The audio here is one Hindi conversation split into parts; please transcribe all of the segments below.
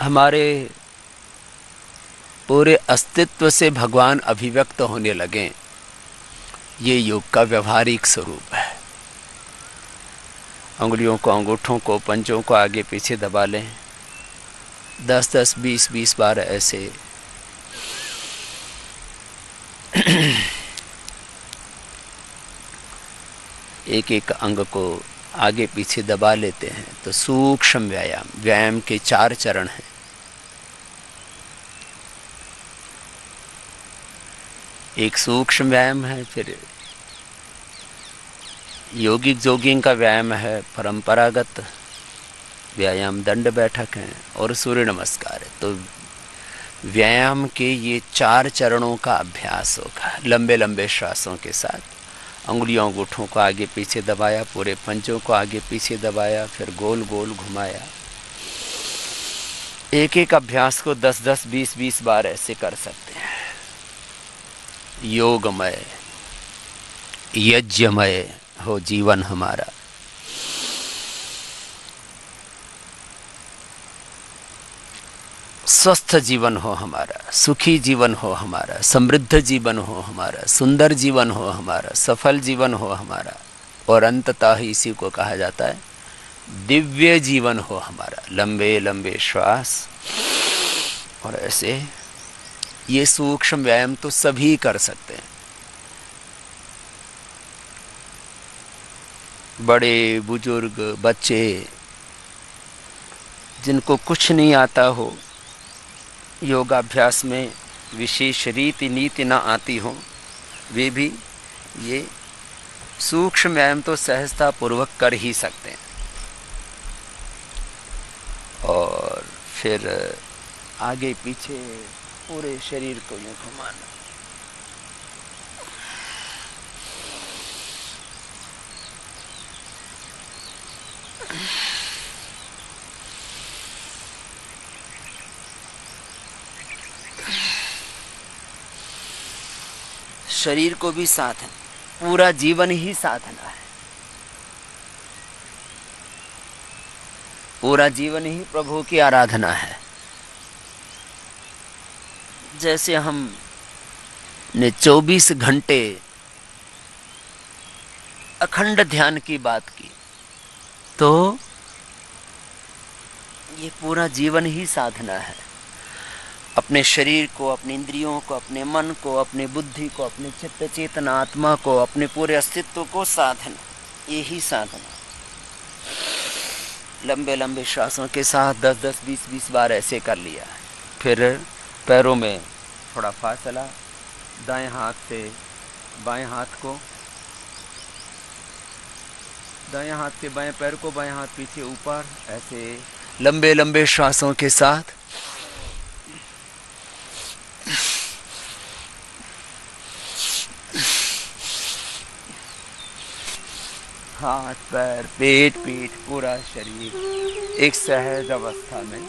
हमारे पूरे अस्तित्व से भगवान अभिव्यक्त होने लगे, ये योग का व्यवहारिक स्वरूप है। अंगुलियों को, अंगूठों को, पंजों को आगे पीछे दबा लें, 10-10, 20-20 बार ऐसे। एक एक अंग को आगे पीछे दबा लेते हैं तो सूक्ष्म व्यायाम, व्यायाम के 4 चरण हैं। एक सूक्ष्म व्यायाम है, फिर योगिक जोगिंग का व्यायाम है, परंपरागत व्यायाम दंड बैठक है, और सूर्य नमस्कार है। तो व्यायाम के ये 4 चरणों का अभ्यास होगा। लंबे लंबे श्वासों के साथ अंगुलियों अंगूठों को आगे पीछे दबाया, पूरे पंजों को आगे पीछे दबाया, फिर गोल गोल घुमाया। एक एक अभ्यास को 10-10, 20-20 बार ऐसे कर सकते हैं। योगमय, यज्ञमय हो जीवन हमारा। स्वस्थ जीवन हो हमारा, सुखी जीवन हो हमारा, समृद्ध जीवन हो हमारा, सुंदर जीवन हो हमारा, सफल जीवन हो हमारा, और अंततः इसी को कहा जाता है दिव्य जीवन हो हमारा। लंबे लंबे श्वास, और ऐसे ये सूक्ष्म व्यायाम तो सभी कर सकते हैं। बड़े बुजुर्ग, बच्चे, जिनको कुछ नहीं आता हो, योगाभ्यास में विशेष रीति नीति ना आती हो, वे भी ये सूक्ष्म व्यायाम तो सहजता पूर्वक कर ही सकते हैं। और फिर आगे पीछे पूरे शरीर को यूं घुमाना। शरीर को भी साधन, पूरा जीवन ही साधना है। पूरा जीवन ही प्रभु की आराधना है। जैसे हम ने 24 घंटे अखंड ध्यान की बात की, तो ये पूरा जीवन ही साधना है। अपने शरीर को, अपने इंद्रियों को, अपने मन को, अपने बुद्धि को, अपने चित्त चेतना आत्मा को, अपने पूरे अस्तित्व को साधना, यही साधना। लंबे लंबे श्वासों के साथ 10-10, 20-20 बार ऐसे कर लिया। फिर पैरों में थोड़ा फासला, दाएं हाथ से बाएं हाथ को, दाएं हाथ से बाएं पैर को, बाएं हाथ पीछे ऊपर, ऐसे लंबे लंबे श्वासों के साथ। हाथ, पैर, पेट, पूरा शरीर एक सहज अवस्था में।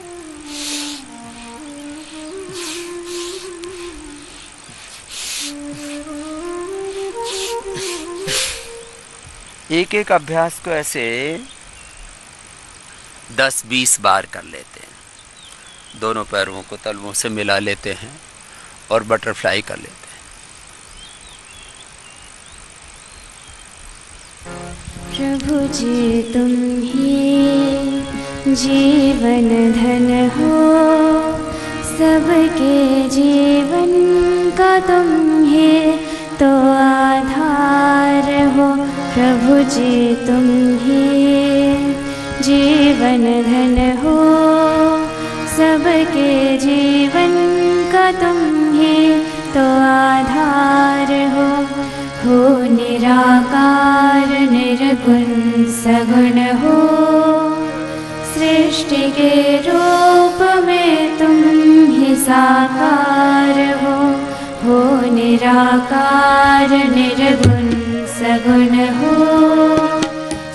एक एक अभ्यास को ऐसे 10-20 बार कर लेते हैं। दोनों पैरों को तलवों से मिला लेते हैं और बटरफ्लाई कर लेते हैं। प्रभु जी तुम ही जीवन धन हो, सबके जीवन का तुम ही तो आधार हो। प्रभु जी तुम ही जीवन धन हो, सबके जीवन का तुम ही तो आधार हो। निराकार निर्गुण सगुण हो, सृष्टि के रूप में तुम ही साकार हो निराकार निर्गुण सगुण हो,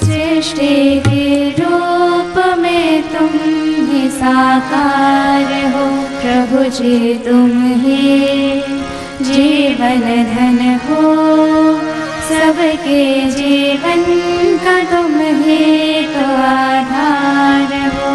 सृष्टि के रूप में तुम ही साकार हो। प्रभु जी तुम ही जीवन धन हो, सबके जीवन का तुम ही तो आधार हो।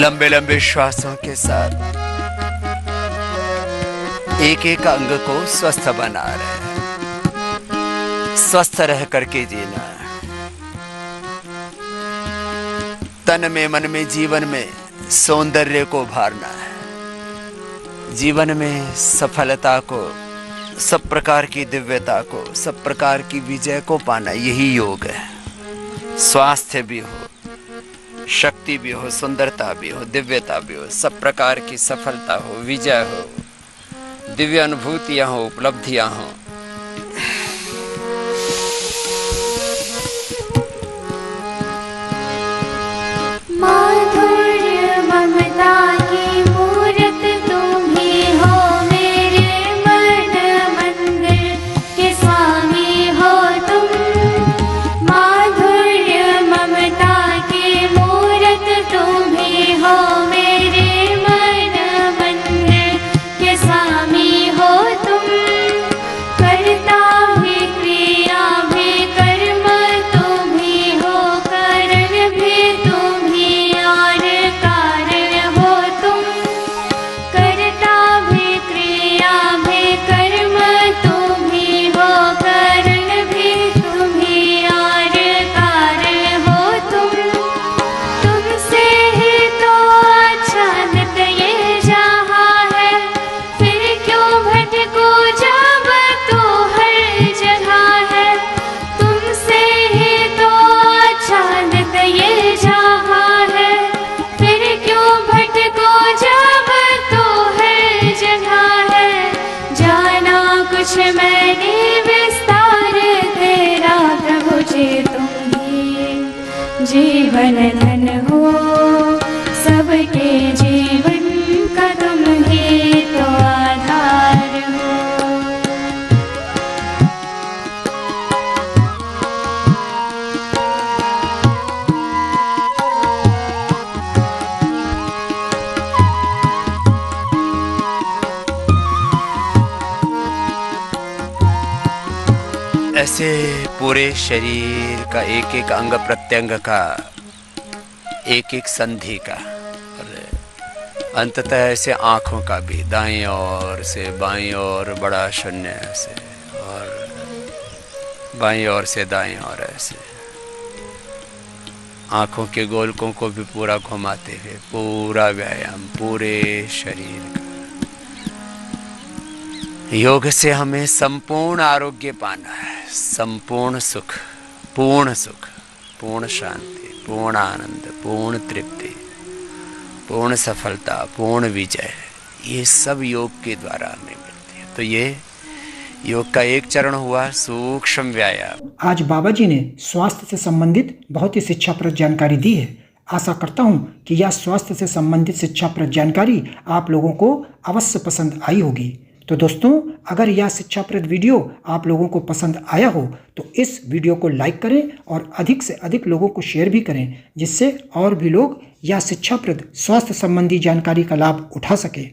लंबे लंबे श्वासों के साथ एक एक अंग को स्वस्थ बना रहे हैं। स्वस्थ रह करके जीना है। तन में, मन में, जीवन में सौंदर्य को भारना है। जीवन में सफलता को, सब प्रकार की दिव्यता को, सब प्रकार की विजय को पाना, यही योग है। स्वास्थ्य भी हो, शक्ति भी हो, सुंदरता भी हो, दिव्यता भी हो, सब प्रकार की सफलता हो, विजय हो, दिव्य अनुभूतियां हो, उपलब्धियां हो। माधुर्य ममता की मूरत तुम ही हो, मेरे मन मंदिर के स्वामी हो तुम। माधुर्य ममता की मूरत तुम ही हो, मेरे मन मंदिर के स्वामी हो तुम। करता भी क्रिया भी कर्म तुम ही हो, कारण भी तुम ही और कारण हो तुम। करता भी क्रिया भी कर्म तुम ही हो, कारण भी तुम ही और कारण हो तुम। तुमसे ही तो आच्छादित ये जहाँ है, फिर क्यों भटको जब तो हर जगह है। तुमसे ही तो आच्छादित ये जहाँ है, फिर क्यों भटको जब तो हर जगह है। जाना कुछ मैंने विस्तार तेरा प्रभु जी तुम ही जीवन धन हो, सबके जीवन का तुम ही तो आधार हो। ऐसे पूरे शरीर का एक एक अंग प्रत्यंग का, एक एक संधि का, और अंततः ऐसे आँखों का भी, दाईं ओर से बाईं ओर बड़ा शून्य ऐसे, और बाईं ओर से दाईं ओर ऐसे, आँखों के गोलकों को भी पूरा घुमाते हुए पूरा व्यायाम पूरे शरीर का। योग से हमें संपूर्ण आरोग्य पाना है, संपूर्ण सुख, पूर्ण शांति, पूर्ण आनंद, पूर्ण तृप्ति, पूर्ण सफलता, पूर्ण विजय, ये सब योग के द्वारा हमें मिलती है। तो ये योग का एक चरण हुआ सूक्ष्म व्यायाम। आज बाबा जी ने स्वास्थ्य से संबंधित बहुत ही शिक्षाप्रद जानकारी दी है। आशा करता हूँ कि यह स्वास्थ्य से संबंधित शिक्षाप्रद जानकारी आप लोगों को अवश्य पसंद आई होगी। तो दोस्तों, अगर यह शिक्षाप्रद वीडियो आप लोगों को पसंद आया हो तो इस वीडियो को लाइक करें और अधिक से अधिक लोगों को शेयर भी करें, जिससे और भी लोग यह शिक्षाप्रद स्वास्थ्य संबंधी जानकारी का लाभ उठा सके।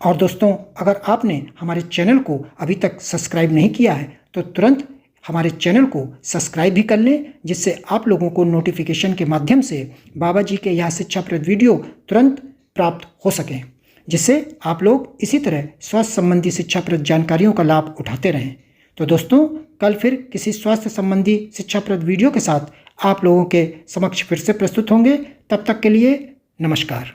और दोस्तों, अगर आपने हमारे चैनल को अभी तक सब्सक्राइब नहीं किया है तो तुरंत हमारे चैनल को सब्सक्राइब भी कर लें, जिससे आप लोगों को नोटिफिकेशन के माध्यम से बाबा जी के यह शिक्षाप्रद वीडियो तुरंत प्राप्त हो सकें, जिससे आप लोग इसी तरह स्वास्थ्य संबंधी शिक्षाप्रद जानकारियों का लाभ उठाते रहें। तो दोस्तों, कल फिर किसी स्वास्थ्य संबंधी शिक्षाप्रद वीडियो के साथ आप लोगों के समक्ष फिर से प्रस्तुत होंगे। तब तक के लिए नमस्कार।